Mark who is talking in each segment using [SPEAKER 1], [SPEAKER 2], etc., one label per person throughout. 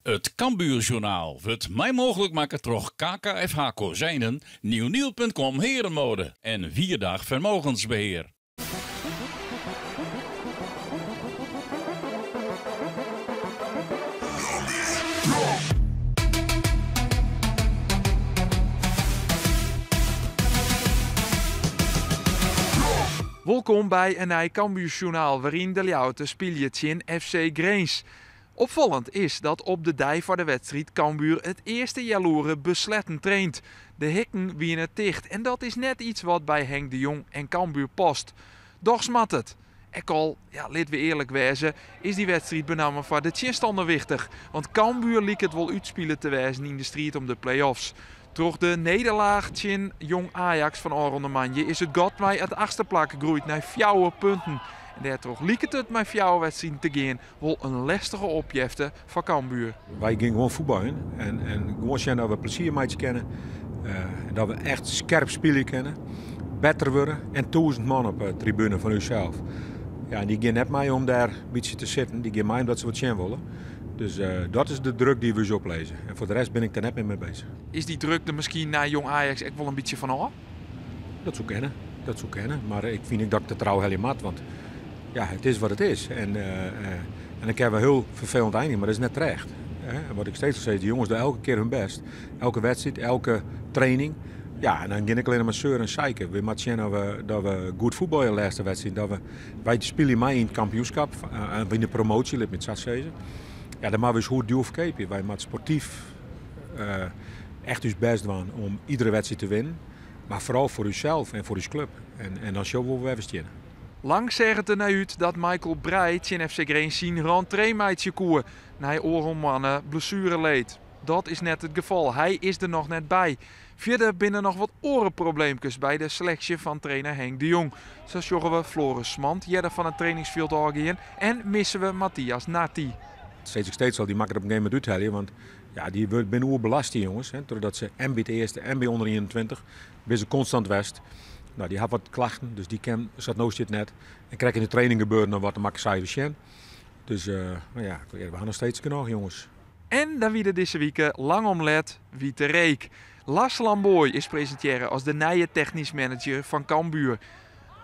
[SPEAKER 1] Het Cambuurjournaal wordt mij mogelijk maken door KKFH Kozijnen, nieuwnieuw.com Herenmode en Vierdag Vermogensbeheer.
[SPEAKER 2] Welkom bij een nieuw Cambuurjournaal waarin de Ljouten speelt in FC Grains. Opvallend is dat op de dag voor de wedstrijd Cambuur het eerste jaloeren besletten traint. De hekken wienen dicht en dat is net iets wat bij Henk de Jong en Cambuur past. Doch smat het. Laten we eerlijk wezen, is die wedstrijd benamelijk voor de tjinstander wichtig. Want Cambuur liek het wel uitspelen te wezen in de strijd om de play-offs. Door de nederlaag tegen Jong Ajax van Aron de Manje is het gat mij het achtste plak groeit naar 4 punten. En daardoor liek het met 4 wedstrijden te gaan wel een lastige opjefte van Cambuur.
[SPEAKER 3] Wij gingen gewoon voetballen en gewoon zien dat we pleziermaatjes kennen. Dat we echt scherp spelen kennen. Beter worden en 1000 man op de tribune van uzelf. Ja, en die gaan net mij om daar een beetje te zitten. Die gaan mij omdat ze wat zien willen. Dus dat is de druk die we zo oplezen. En voor de rest ben ik daar net mee bezig.
[SPEAKER 2] Is die druk er misschien naar Jong Ajax echt wel een beetje van af?
[SPEAKER 3] Dat zou kennen. Maar ik vind dat ik de trouw helemaal mat. Want ja, het is wat het is. En ik heb wel heel vervelend einde, maar dat is net terecht. En wat ik steeds zeg, de jongens doen elke keer hun best. Elke wedstrijd, elke training. Ja, en dan ga ik alleen maar zeuren en zeiken. We moeten zien dat we goed voetballen in de laatste wedstrijd. Wij spelen mee in het kampioenschap. In de promotie, laat me het zo zeggen. Ja, dan moeten we eens goed duur verkepen. Wij moeten sportief echt ons best doen om iedere wedstrijd te winnen. Maar vooral voor uzelf en voor uw club. En dan showen we even stien.
[SPEAKER 2] Lang zegt het er naar uit dat Michael Breij in FC Grains zijn rentree-meidje koer. Na oorlogmannen blessure leed. Dat is net het geval. Hij is er nog net bij. Verder binnen nog wat orenprobleempjes bij de selectie van trainer Henk de Jong. Zo zorgen we Floris Smant, jeder van het trainingsveld doorgaan. En missen we Matthias Nati.
[SPEAKER 3] Steeds al die makker op een gegeven moment uithalen. Want ja, die wordt binnen oerbelast die jongens. Doordat ze en bij het eerste en bij onder 21. Bij ze constant west. Nou, die had wat klachten, dus die zat nooit zit net. En krijg in de training gebeuren dan wat de makker zei we. Dus we gaan nog steeds genoeg jongens.
[SPEAKER 2] En dan wie er deze week lang om let, wie te reek. Lars Lamboy is presenteren als de nieuwe technisch manager van Cambuur.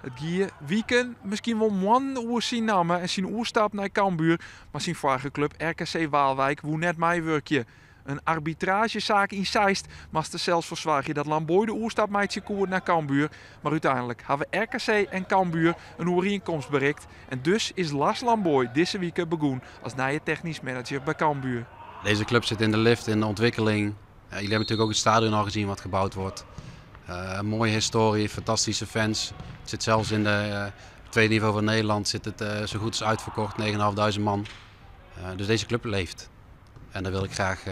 [SPEAKER 2] Het gier wieken misschien wel man oer zijn namen en zijn oerstap naar Cambuur, maar zijn vorige club RKC Waalwijk woe net mij werkje. Een arbitragezaak in Zeist was er zelfs verzwaar je dat Lamboy de oerstap meidje koer naar Cambuur. Maar uiteindelijk hebben RKC en Cambuur een overeenkomst bereikt. En dus is Lars Lamboy deze week begonnen als nieuwe technisch manager bij Cambuur.
[SPEAKER 4] Deze club zit in de lift, in de ontwikkeling. Jullie hebben natuurlijk ook het stadion al gezien wat gebouwd wordt. Een mooie historie, fantastische fans. Het zit zelfs in de tweede niveau van Nederland zit het zo goed als uitverkocht, 9.500 man. Dus deze club leeft. En daar wil ik graag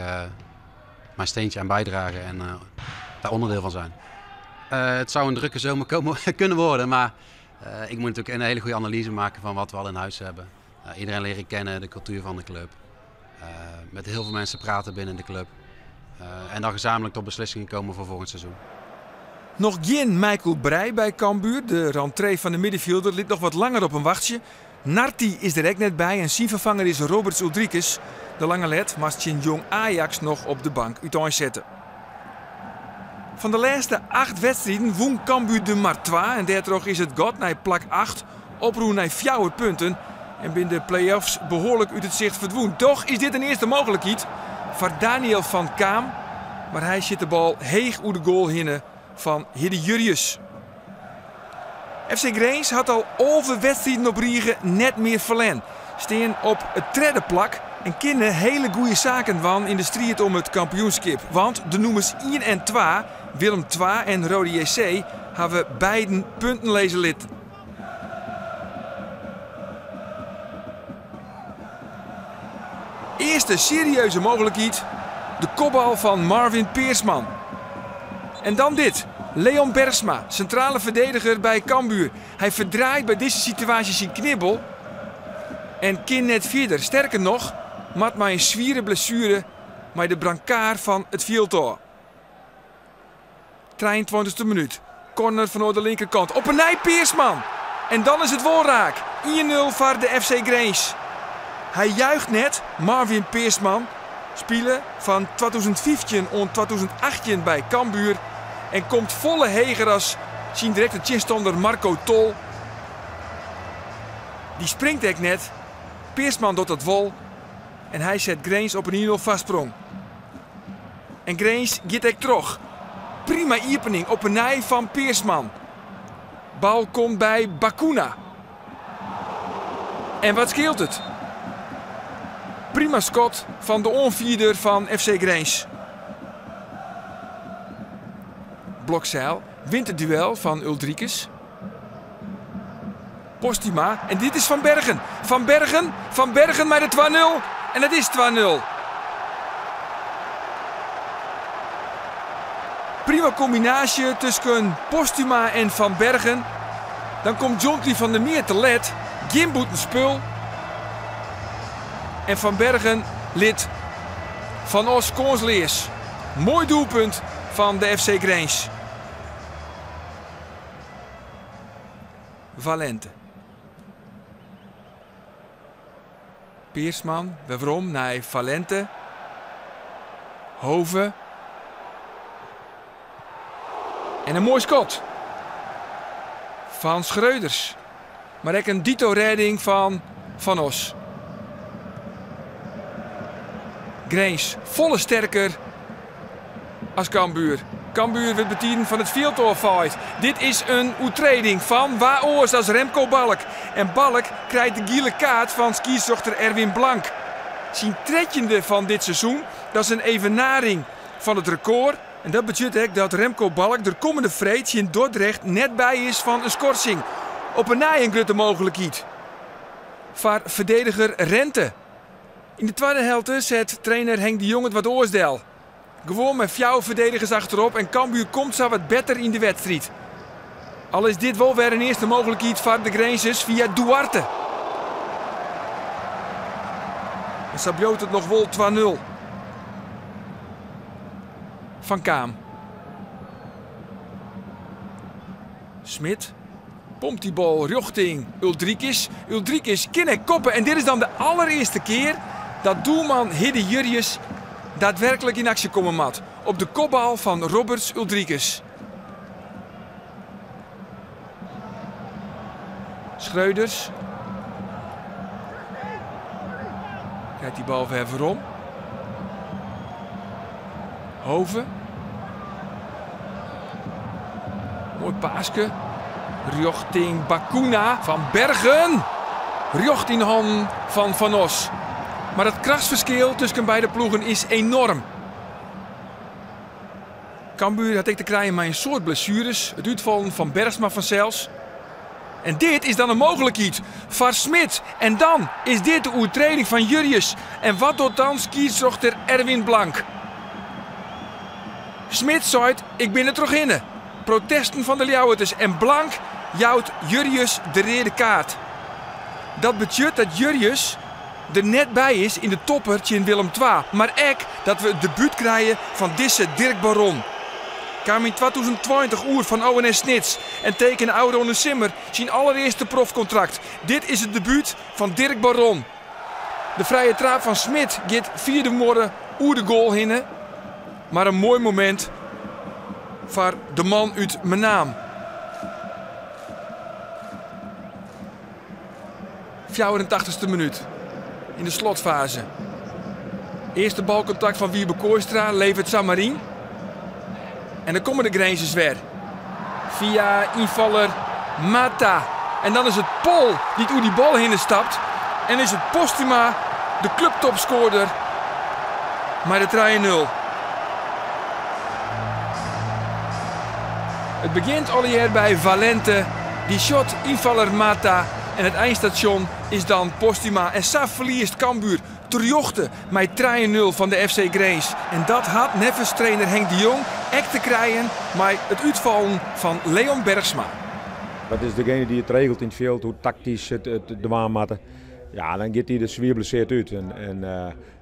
[SPEAKER 4] mijn steentje aan bijdragen en daar onderdeel van zijn. Het zou een drukke zomer kunnen worden, maar ik moet natuurlijk een hele goede analyse maken van wat we al in huis hebben. Iedereen leren kennen, de cultuur van de club. Met heel veel mensen praten binnen de club. En dan gezamenlijk tot beslissingen komen voor volgend seizoen.
[SPEAKER 5] Nog geen Michael Breij bij Cambuur. De rentree van de middenvelder liet nog wat langer op een wachtje. Narti is er ook net bij en zijn vervanger is Roberts Ulrikes. De lange led moest Jong Ajax nog op de bank uitzetten. Van de laatste 8 wedstrijden won Cambuur de maar 2 en daardoor is het gat naar plak 8, oproer naar 4 punten en binnen de play-offs behoorlijk uit het zicht verdween. Toch is dit een eerste mogelijkheid voor Daniel van Kaam, maar hij zit de bal heeg uit de goal hinnen van Hidde Jurrius. FC Grains had al over wedstrijden op Riegen net meer verlen. Steen op het derde plak en kunnen hele goede zaken van in de strijd om het kampioenschap. Want de nummers 1 en 2, Willem II en Rode JC, hebben beiden punten lezen lid. Eerste serieuze mogelijkheid, de kopbal van Marvin Peersman. En dan dit. Leon Bergsma, centrale verdediger bij Cambuur. Hij verdraait bij deze situatie zijn knibbel en kan net verder. Sterker nog, mat maar een zwiere blessure met de brancard van het veldtor. 23e minuut. Corner vanuit de linkerkant. Op een nij Peersman. En dan is het wel raak. 1-0 voor de FC Grains. Hij juicht net, Marvin Peersman. spelen van 2015 en 2018 bij Cambuur. En komt volle heger als zijn directe chinstander Marco Tol. Die springt echt net. Peersman doet dat wol. En hij zet Grains op een 1-0 vastsprong. En Grains gaat echt terug. Prima opening op een nij van Peersman. Bal komt bij Bacuna. En wat scheelt het? Prima schot van de onvierder van FC Grains. Blokzeil wint het duel van Uldrikes. Postuma. En dit is Van Bergen. Van Bergen met de 2-0. En het is 2-0. Prima combinatie tussen Postuma en Van Bergen. Dan komt Jontli van der Meer te let. Gimboet een spul. En Van Bergen lid van Os Koonsleers. Mooi doelpunt van de FC Grains. Valente. Peersman, waarom naar Valente. Hoven. En een mooi schot. Van Schreuders. Maar ook een dito-redding van Os. Grains volle sterker als Cambuur. Cambuur wordt betienen van het field fight. Dit is een oetreding van Waoors als Remco Balk. En Balk krijgt de gele kaart van skiezochter Erwin Blank. Zijn tredjende van dit seizoen, dat is een evenaring van het record. En dat betekent dat Remco Balk de komende vreed in Dordrecht net bij is van een schorsing. Op een grote mogelijkheid. Voor verdediger Rente. In de tweede helft zet trainer Henk de Jong het wat oorsdel. Gewoon met 4 verdedigers achterop en Cambuur komt zo wat beter in de wedstrijd. Al is dit wel weer een eerste mogelijkheid voor de Grainses via Duarte. En zo bloot het nog wel 2-0. Van Kaam. Smit. Pompt die bal richting Uldrikes. Uldrikes kan koppen. En dit is dan de allereerste keer dat doelman Hidde Jurjes daadwerkelijk in actie komen mat. Op de kopbal van Roberts Uldrikes. Schreuders. Krijgt die bal weer om. Hoven. Mooi paaske. Richting Bacuna van Bergen. Richting de hand van Van Os. Maar het krachtsverschil tussen beide ploegen is enorm. Cambuur had ik te krijgen met een soort blessures. Het uitvallen van Bergsma van Cels. En dit is dan een mogelijkheid voor Smit. En dan is dit de oertreding van Jurjes. En wat doet dan skiezochter Erwin Blank? Smit zei: ik ben er terug in. Protesten van de Ljouwerters en Blank jouwt Jurjes de rode kaart. Dat betekent dat Jurjes er net bij is in de topper in Willem II. Maar ook dat we het debuut krijgen van deze Dirk Baron. Kwam in 2020 oer van ONS Snits en tekende Audone Simmer zijn allereerste profcontract. Dit is het debuut van Dirk Baron. De vrije trap van Smit gaat via de morren oer de goal heen. Maar een mooi moment voor de man uit Menaam. 84e minuut. In de slotfase. Eerste balcontact van Wiebe Kooistra levert Samarin. En dan komen de Grainses weer. Via invaller Mata. En dan is het Pol die door die bal heen stapt. En is het Postuma de clubtopscorer. Maar de 3-0. Het begint alweer bij Valente. Die shot invaller Mata. En het eindstation is dan Postuma. En Saf verliest Cambuur terjochte met 3-0 van de FC Grains. En dat had Neffens trainer Henk de Jong echt te krijgen met het uitvallen van Leon Bergsma.
[SPEAKER 3] Dat is degene die het regelt in het veld, hoe tactisch de waarmatten. Ja, dan gaat hij er zwaar blesseerd uit.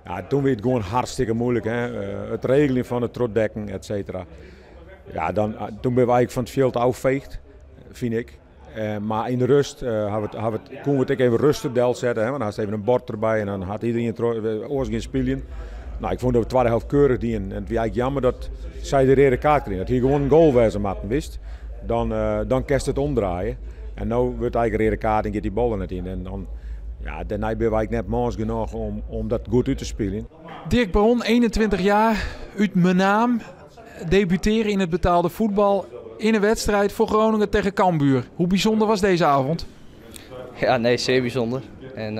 [SPEAKER 3] Ja, toen werd het gewoon hartstikke moeilijk. Hè? Het regelen van het trotdekken, et cetera. Ja, toen ben we eigenlijk van het veld afgeveegd, vind ik. Maar in de rust konden we het even rustig deel zetten. Hè? Want dan had even een bord erbij en dan had iedereen oors gaan spelen. Nou, ik vond de tweede helft keurig die en het was eigenlijk jammer dat zij de rode kaart kreeg. Dat hij gewoon een goal wezen matten wist, dan kerst het omdraaien. En nu wordt eigenlijk een rode kaart en gaat die bal er net in. En dan, ja, daarna ben ik net mans genoeg om dat goed uit te spelen.
[SPEAKER 2] Dirk Baron, 21 jaar, uit Menaam, debuteren in het betaalde voetbal in een wedstrijd voor Groningen tegen Cambuur. Hoe bijzonder was deze avond?
[SPEAKER 6] Ja, nee, zeer bijzonder. En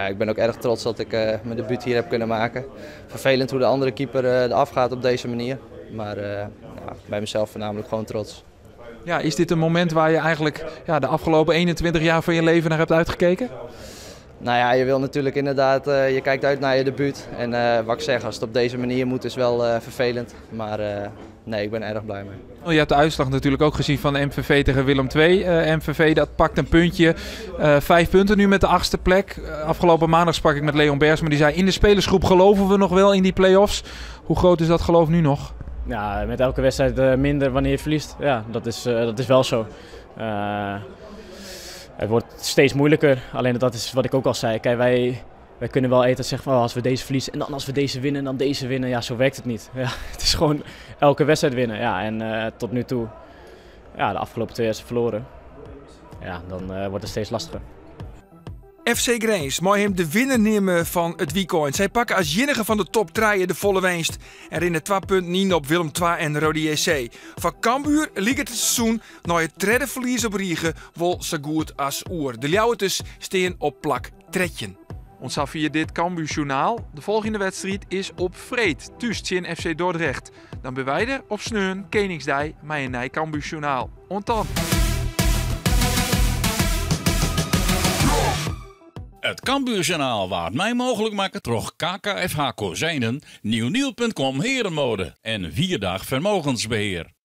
[SPEAKER 6] ik ben ook erg trots dat ik mijn debuut hier heb kunnen maken. Vervelend hoe de andere keeper eraf gaat op deze manier. Maar bij mezelf voornamelijk gewoon trots.
[SPEAKER 2] Ja, is dit een moment waar je eigenlijk de afgelopen 21 jaar van je leven naar hebt uitgekeken?
[SPEAKER 6] Nou ja, je wil natuurlijk inderdaad, je kijkt uit naar je debuut. En wat ik zeg, als het op deze manier moet is wel vervelend. Maar nee, ik ben erg blij mee.
[SPEAKER 2] Je hebt de uitslag natuurlijk ook gezien van de MVV tegen Willem II. MVV dat pakt een puntje. 5 punten nu met de 8e plek. Afgelopen maandag sprak ik met Leon Bergsma. Die zei, in de spelersgroep geloven we nog wel in die play-offs. Hoe groot is dat geloof nu nog?
[SPEAKER 7] Ja, met elke wedstrijd minder wanneer je verliest. Ja, dat is wel zo. Het wordt steeds moeilijker. Alleen dat is wat ik ook al zei. Kijk, wij kunnen wel eten zeggen van als we deze verliezen en dan als we deze winnen en dan deze winnen. Ja, zo werkt het niet. Ja, het is gewoon elke wedstrijd winnen. Ja, en tot nu toe, ja, de afgelopen 2 jaar verloren. Ja, dan wordt het steeds lastiger.
[SPEAKER 5] FC Grains mag hem de winnaar nemen van het weekend. Zij pakken als enige van de top 3 de volle winst. Er in de 2 punten niet op Willem II en Rode JC. Van Cambuur liep het seizoen na het derde verlies op Riegen wel zo goed als oer. De Ljouweters staan op plak 3. Ons af via dit Cambuurjournaal. De volgende wedstrijd is op Vreed, thuis in FC Dordrecht. Dan ben wij er op Sneun, Koningsdij, met een nieuw Cambuurjournaal. Ontan.
[SPEAKER 1] Het Cambuurjournaal waard mij mogelijk maken door KKFH Kozijnen, nieuwnieuw.com Herenmode en 4 Dag Vermogensbeheer.